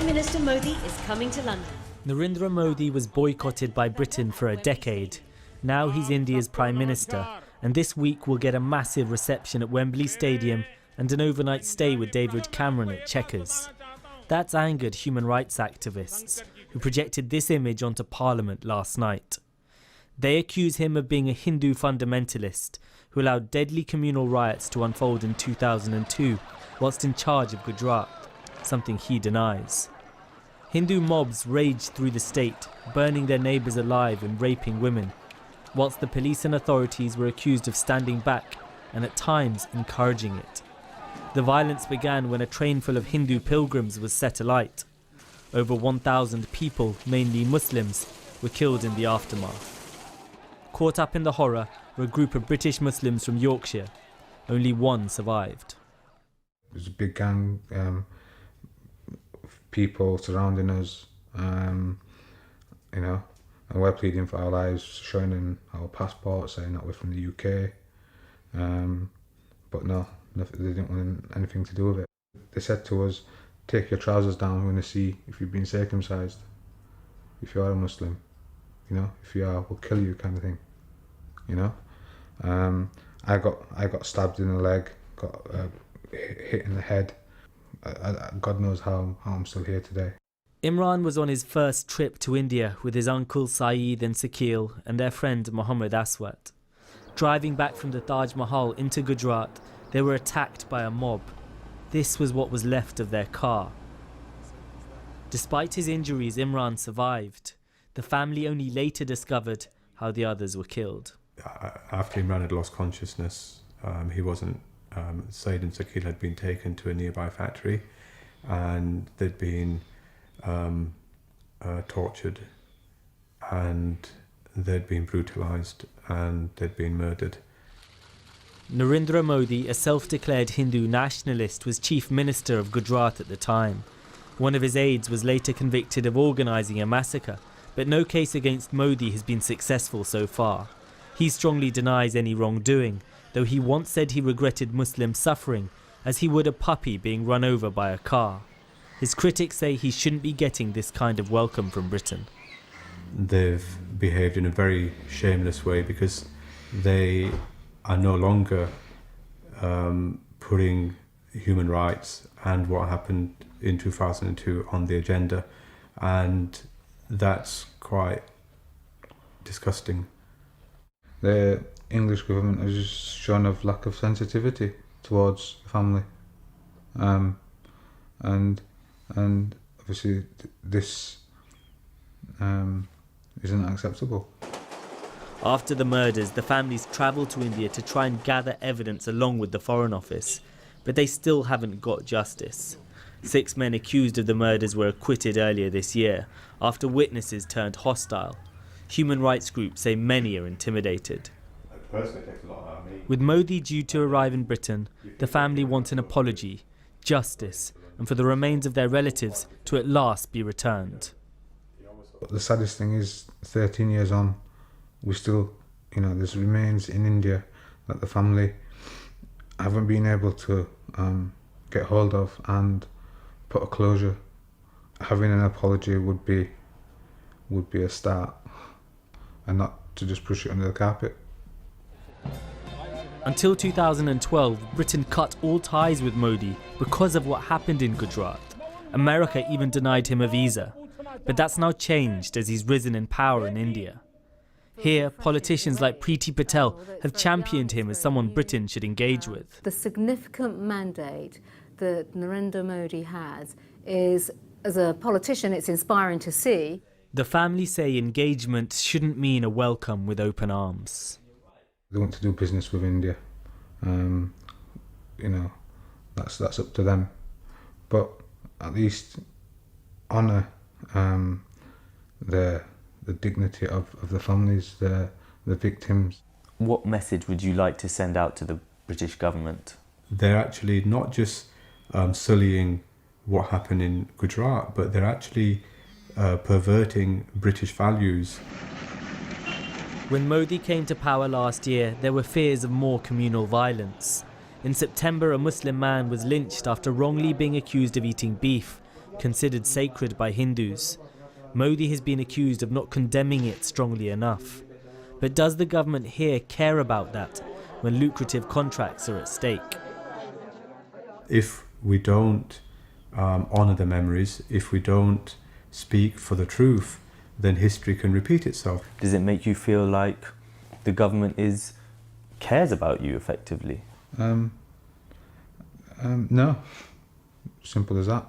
Minister Modi is coming to London. Narendra Modi was boycotted by Britain for a decade. Now he's India's Prime Minister, and this week we'll get a massive reception at Wembley Stadium and an overnight stay with David Cameron at Chequers. That's angered human rights activists, who projected this image onto Parliament last night. They accuse him of being a Hindu fundamentalist who allowed deadly communal riots to unfold in 2002 whilst in charge of Gujarat, something he denies. Hindu mobs raged through the state, burning their neighbours alive and raping women, whilst the police and authorities were accused of standing back and at times encouraging it. The violence began when a train full of Hindu pilgrims was set alight. Over 1,000 people, mainly Muslims, were killed in the aftermath. Caught up in the horror were a group of British Muslims from Yorkshire. Only one survived. There's a big gang of people surrounding us, and we're pleading for our lives, showing them our passports, saying that we're from the UK. But no, they didn't want anything to do with it. They said to us, take your trousers down, we're going to see if you've been circumcised, if you are a Muslim. If you are, we'll kill you, kind of thing. I got stabbed in the leg, got hit in the head. God knows how I'm still here today. Imran was on his first trip to India with his uncle Saeed and Sakil and their friend Mohammed Aswat. Driving back from the Taj Mahal into Gujarat, they were attacked by a mob. This was what was left of their car. Despite his injuries, Imran survived. The family only later discovered how the others were killed. After Imran had lost consciousness, he wasn't. Saeed and Sakil had been taken to a nearby factory, and they'd been tortured, and they'd been brutalised, and they'd been murdered. Narendra Modi, a self-declared Hindu nationalist, was chief minister of Gujarat at the time. One of his aides was later convicted of organising a massacre, but no case against Modi has been successful so far. He strongly denies any wrongdoing, though he once said he regretted Muslim suffering as he would a puppy being run over by a car. His critics say he shouldn't be getting this kind of welcome from Britain. They've behaved in a very shameless way because they are no longer putting human rights and what happened in 2002 on the agenda, and that's quite disgusting. The English government has just shown a lack of sensitivity towards the family, and obviously this isn't acceptable. After the murders, the families travelled to India to try and gather evidence along with the Foreign Office, but they still haven't got justice. 6 men accused of the murders were acquitted earlier this year after witnesses turned hostile. Human rights groups say many are intimidated. With Modi due to arrive in Britain, the family want an apology, justice, and for the remains of their relatives to at last be returned. The saddest thing is, 13 years on, we still, there's remains in India that the family haven't been able to get hold of and put a closure. Having an apology would be a start, and not to just push it under the carpet. Until 2012, Britain cut all ties with Modi because of what happened in Gujarat. America even denied him a visa. But that's now changed as he's risen in power in India. Here, politicians like Priti Patel have championed him as someone Britain should engage with. The significant mandate that Narendra Modi has is, as a politician, it's inspiring to see. The family say engagement shouldn't mean a welcome with open arms. They want to do business with India. That's up to them. But at least honour the dignity of the families, the victims. What message would you like to send out to the British government? They're actually not just sullying what happened in Gujarat, but they're actually perverting British values. When Modi came to power last year, there were fears of more communal violence. In September, a Muslim man was lynched after wrongly being accused of eating beef, considered sacred by Hindus. Modi has been accused of not condemning it strongly enough. But does the government here care about that when lucrative contracts are at stake? If we don't honour the memories, if we don't speak for the truth, then history can repeat itself. Does it make you feel like the government cares about you effectively? No. Simple as that.